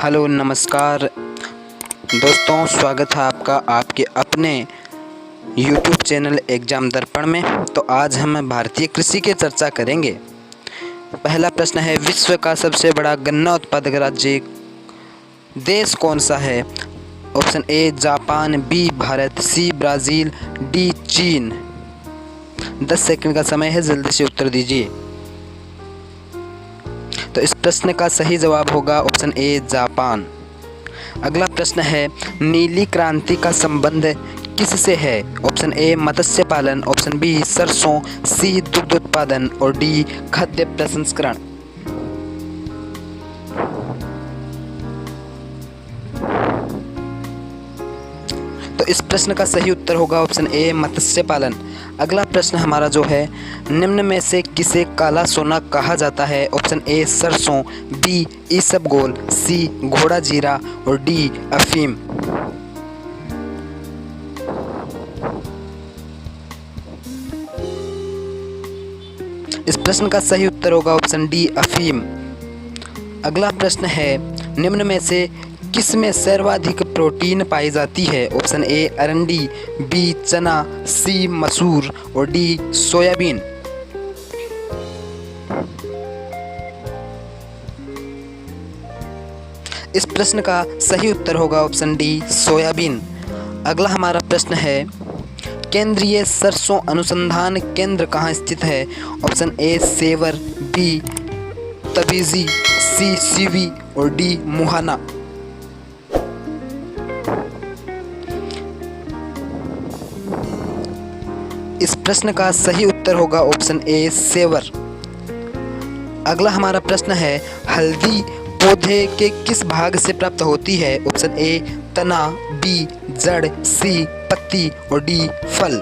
Hello नमस्कार दोस्तों, स्वागत है आपका आपके अपने YouTube चैनल एग्ज़ाम दर्पण में। तो आज हम भारतीय कृषि की चर्चा करेंगे। पहला प्रश्न है, विश्व का सबसे बड़ा गन्ना उत्पादक राज्य देश कौन सा है? Option A Japan, B Bharat, C Brazil, D चीन। 10 सेकंड का समय है, जल्दी से उत्तर दीजिए। तो इस प्रश्न का सही जवाब होगा ऑप्शन ए जापान। अगला प्रश्न है, नीली क्रांति का संबंध किससे है? ऑप्शन ए मत्स्य पालन, ऑप्शन बी सरसों, सी दुग्ध उत्पादन और डी खाद्य प्रसंस्करण। तो इस प्रश्न का सही उत्तर होगा ऑप्शन ए मत्स्य पालन। अगला प्रश्न हमारा जो है, निम्न में से किसे काला सोना कहा जाता है? ऑप्शन ए सरसों, बी इसबगोल, सी घोड़ा जीरा और डी अफीम। इस प्रश्न का सही उत्तर होगा ऑप्शन डी अफीम। अगला प्रश्न है, निम्न में से किस में सर्वाधिक प्रोटीन पाई जाती है? ऑप्शन ए अरंडी, बी चना, सी मसूर और डी सोयाबीन। इस प्रश्न का सही उत्तर होगा ऑप्शन डी सोयाबीन। अगला हमारा प्रश्न है, केंद्रीय सरसों अनुसंधान केंद्र कहाँ स्थित है? Option A Sewar, B Tabiji, C सीवी और डी मुहाना। इस प्रश्न का सही उत्तर होगा ऑप्शन ए सेवर। अगला हमारा प्रश्न है, हल्दी पौधे के किस भाग से प्राप्त होती है? ऑप्शन ए तना, बी जड़, सी पत्ती और डी फल।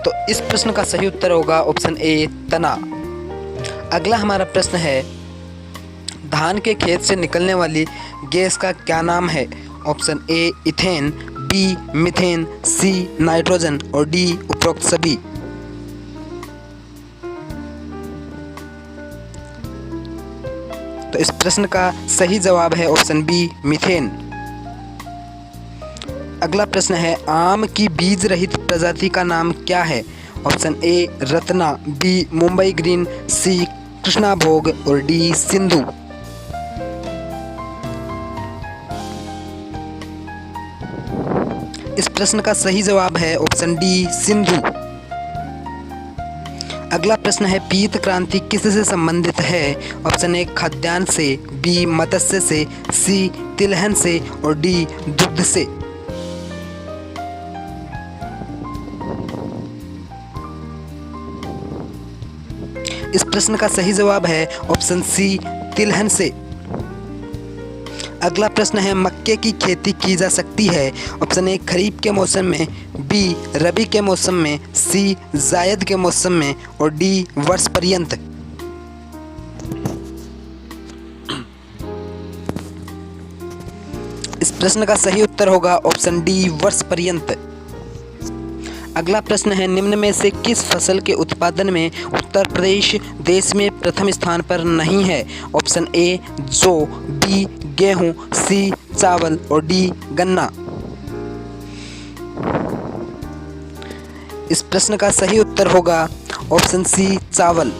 तो इस प्रश्न का सही उत्तर होगा ऑप्शन ए तना। अगला हमारा प्रश्न है, धान के खेत से निकलने वाली गैस का क्या नाम है? Option A ethane, B methane, C nitrogen और डी उपरोक्त सभी। तो इस प्रश्न का सही जवाब है ऑप्शन बी मीथेन। अगला प्रश्न है, आम की बीज रहित प्रजाति का नाम क्या है? Option A Ratna, B Mumbai green, C Krishna Bhog और डी सिंधु। इस प्रश्न का सही जवाब है ऑप्शन डी सिंधु। अगला प्रश्न है, पीत क्रांति किससे संबंधित है? ऑप्शन ए खाद्यान्न से, बी मत्स्य से, सी तिलहन से और डी दुग्ध से। इस प्रश्न का सही जवाब है ऑप्शन सी तिलहन से। अगला प्रश्न है, मक्के की खेती की जा सकती है? ऑप्शन ए खरीफ के मौसम में, बी रबी के मौसम में, सी जायद के मौसम में और डी वर्ष पर्यंत। इस प्रश्न का सही उत्तर होगा ऑप्शन डी वर्ष पर्यंत। अगला प्रश्न है, निम्न में से किस फसल के उत्पादन में उत्तर प्रदेश देश में प्रथम स्थान पर नहीं है? ऑप्शन ए जौ, बी गेहूं, सी चावल और डी गन्ना। इस प्रश्न का सही उत्तर होगा ऑप्शन सी चावल।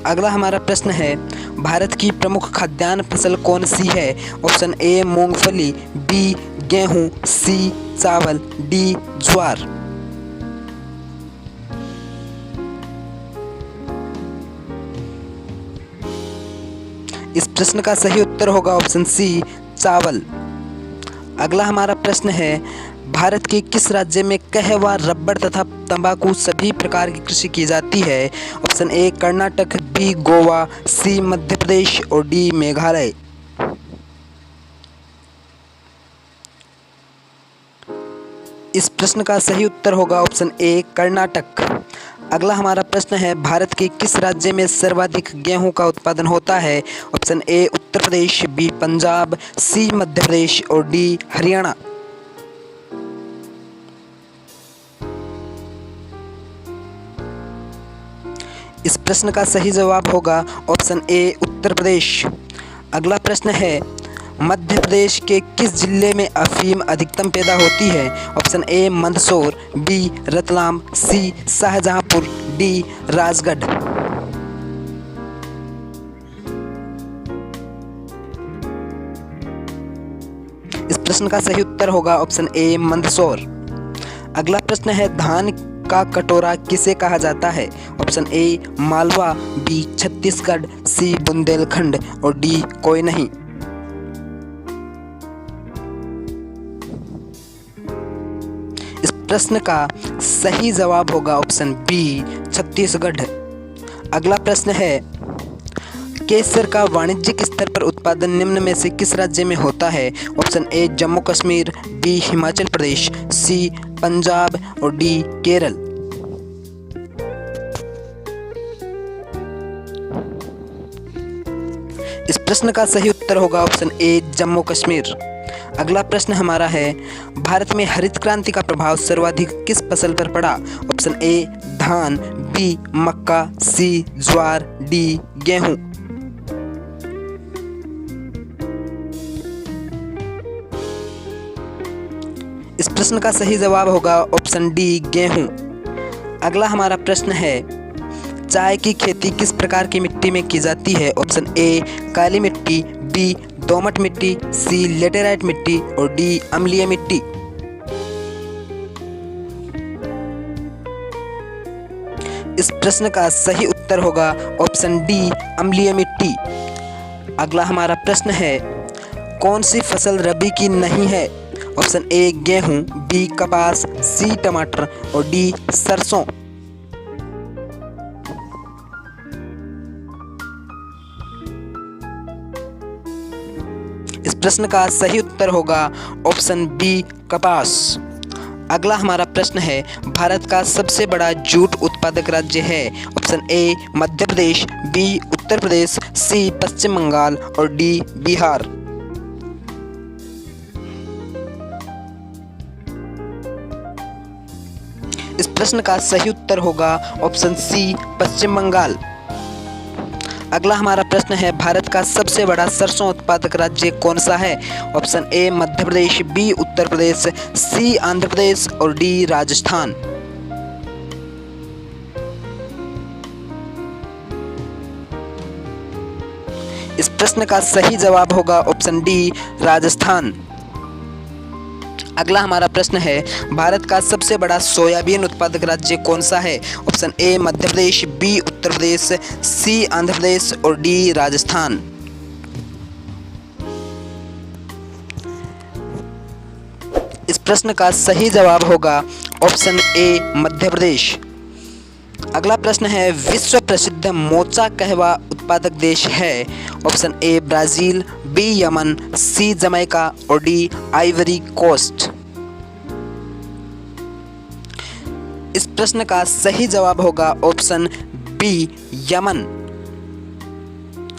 अगला हमारा प्रश्न है, भारत की प्रमुख खाद्यान्न फसल कौन सी है? ऑप्शन ए मूंगफली, बी गेहूं, सी चावल, डी ज्वार। इस प्रश्न का सही उत्तर होगा ऑप्शन सी चावल। अगला हमारा प्रश्न है, भारत के किस राज्य में कहवा, रबड़ तथा तंबाकू सभी प्रकार की कृषि की जाती है? Option A Karnataka, B Goa, C Madhya Pradesh और डी मेघालय। इस प्रश्न का सही उत्तर होगा ऑप्शन ए कर्नाटक। अगला हमारा प्रश्न है, भारत के किस राज्य में सर्वाधिक गेहूं का उत्पादन होता है? Option A Uttar Pradesh, B Punjab, C Madhya Pradesh और डी हरियाणा। इस प्रश्न का सही जवाब होगा ऑप्शन ए उत्तर प्रदेश। अगला प्रश्न है, मध्य प्रदेश के किस जिले में अफीम अधिकतम पैदा होती है? Option A Mandsaur, B Ratlam, C Shahjahanpur, D Rajgarh. इस प्रश्न का सही उत्तर होगा ऑप्शन ए मंदसौर। अगला प्रश्न है, धान का कटोरा किसे कहा जाता है? Option A Malwa, B Chhattisgarh, C Bundelkhand और डी कोई नहीं। इस प्रश्न का सही जवाब होगा ऑप्शन बी छत्तीसगढ़। अगला प्रश्न है, केसर का वाणिज्यिक स्तर पर उत्पादन निम्न में से किस राज्य में होता है? Option A Jammu Kashmir, B Himachal Pradesh, C Punjab और डी केरल। इस प्रश्न का सही उत्तर होगा ऑप्शन ए जम्मू कश्मीर। अगला प्रश्न हमारा है, भारत में हरित क्रांति का प्रभाव सर्वाधिक किस फसल पर पड़ा? ऑप्शन ए धान, बी मक्का, सी ज्वार, डी गेहूं। इस प्रश्न का सही जवाब होगा ऑप्शन डी गेहूं। अगला हमारा प्रश्न है, चाय की खेती किस प्रकार की मिट्टी में की जाती है? ऑप्शन ए काली मिट्टी, बी दोमट मिट्टी, सी लेटेराइट मिट्टी और डी अम्लीय मिट्टी। इस प्रश्न का सही उत्तर होगा ऑप्शन डी अम्लीय मिट्टी। अगला हमारा प्रश्न है, कौन सी फसल रबी की नहीं है? ऑप्शन ए गेहूं, बी कपास, सी टमाटर और डी सरसों। इस प्रश्न का सही उत्तर होगा ऑप्शन बी कपास। अगला हमारा प्रश्न है, भारत का सबसे बड़ा जूट उत्पादक राज्य है? Option A Madhya Pradesh, B Uttar Pradesh, C Paschim Bangal और डी बिहार। इस प्रश्न का सही उत्तर होगा ऑप्शन सी पश्चिम बंगाल। अगला हमारा प्रश्न है, भारत का सबसे बड़ा सरसों उत्पादक राज्य कौन सा है? Option A Madhya Pradesh, B Uttar Pradesh, C Andhra Pradesh और डी राजस्थान। इस प्रश्न का सही जवाब होगा ऑप्शन डी राजस्थान। अगला हमारा प्रश्न है, भारत का सबसे बड़ा सोयाबीन उत्पादक राज्य कौन सा है? Option A Madhya Pradesh, B Uttar Pradesh, C Andhra Pradesh और डी राजस्थान। इस प्रश्न का सही जवाब होगा ऑप्शन ए मध्य प्रदेश। अगला प्रश्न है, विश्व प्रसिद्ध मोचा कहवा उत्पादक देश है? ऑप्शन ए ब्राजील, बी यमन, सी जमैका और डी आइवरी कोस्ट। इस प्रश्न का सही जवाब होगा ऑप्शन बी यमन।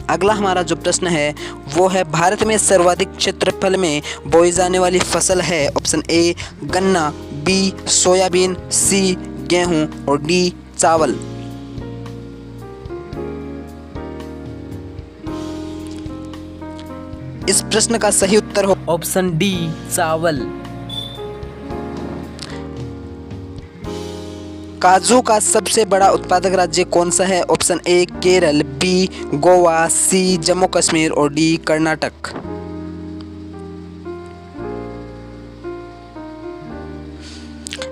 अगला हमारा जो प्रश्न है वो है, भारत में सर्वाधिक क्षेत्रफल में बोई जाने वाली फसल है? ऑप्शन ए गन्ना, बी सोयाबीन, सी गेहूं और डी चावल। इस प्रश्न का सही उत्तर हो ऑप्शन डी चावल। काजू का सबसे बड़ा उत्पादक राज्य कौन सा है? Option A Kerala, B Goa, C Jammu Kashmir और डी कर्नाटक।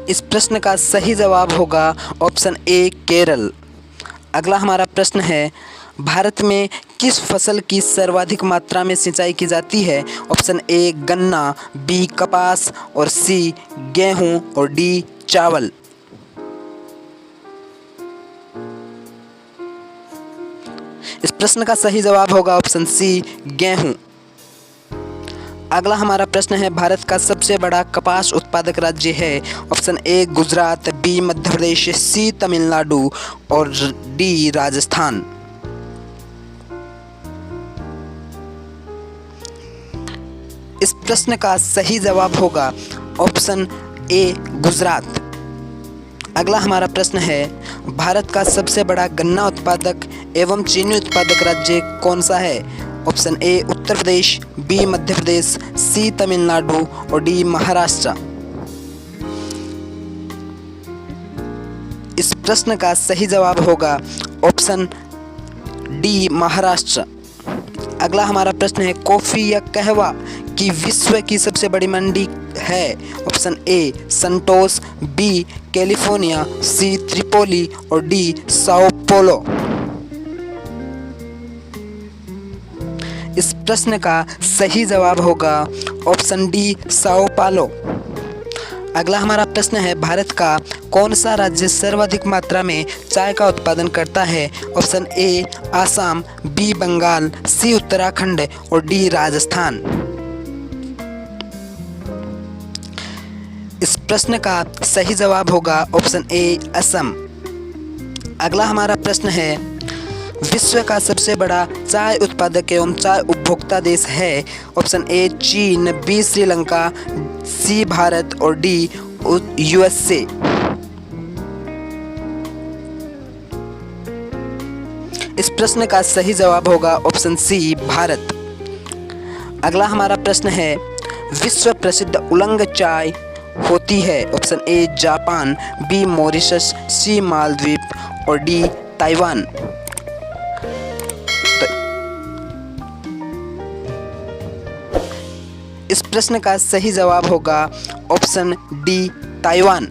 इस प्रश्न का सही जवाब होगा ऑप्शन ए केरल। अगला हमारा प्रश्न है, भारत में किस फसल की सर्वाधिक मात्रा में सिंचाई की जाती है? ऑप्शन ए गन्ना, बी कपास और सी गेहूं और डी चावल। इस प्रश्न का सही जवाब होगा ऑप्शन सी गेहूं। अगला हमारा प्रश्न है, भारत का सबसे बड़ा कपास उत्पादक राज्य है? ऑप्शन ए गुजरात, बी मध्य प्रदेश, सी तमिलनाडु और डी राजस्थान। इस प्रश्न का सही जवाब होगा ऑप्शन ए गुजरात। अगला हमारा प्रश्न है, भारत का सबसे बड़ा गन्ना उत्पादक एवं चीनी उत्पादक राज्य कौन सा है? Option A Uttar Pradesh, B Madhya Pradesh, C Tamil Nadu और डी महाराष्ट्र। इस प्रश्न का सही जवाब होगा ऑप्शन डी महाराष्ट्र। अगला हमारा प्रश्न है, कॉफी या कहवा की विश्व की सबसे बड़ी मंडी है? Option A Santos, B California, C Tripoli और डी साओ पोलो। इस प्रश्न का सही जवाब होगा ऑप्शन डी साओ पालो। अगला हमारा प्रश्न है, भारत का कौन सा राज्य सर्वाधिक मात्रा में चाय का उत्पादन करता है? Option A Assam, B Bengal, C Uttarakhand और डी राजस्थान। इस प्रश्न का सही जवाब होगा ऑप्शन ए असम। अगला हमारा प्रश्न है, विश्व का सबसे बड़ा चाय उत्पादक एवं चाय उपभोक्ता देश है? ऑप्शन ए चीन, बी श्रीलंका, सी भारत और डी यूएसए। इस प्रश्न का सही जवाब होगा ऑप्शन सी भारत। अगला हमारा प्रश्न है, विश्व प्रसिद्ध उलंग चाय होती है? Option A Japan, B Mauritius, C Maldives और डी ताइवान। इस प्रश्न का सही जवाब होगा ऑप्शन डी ताइवान।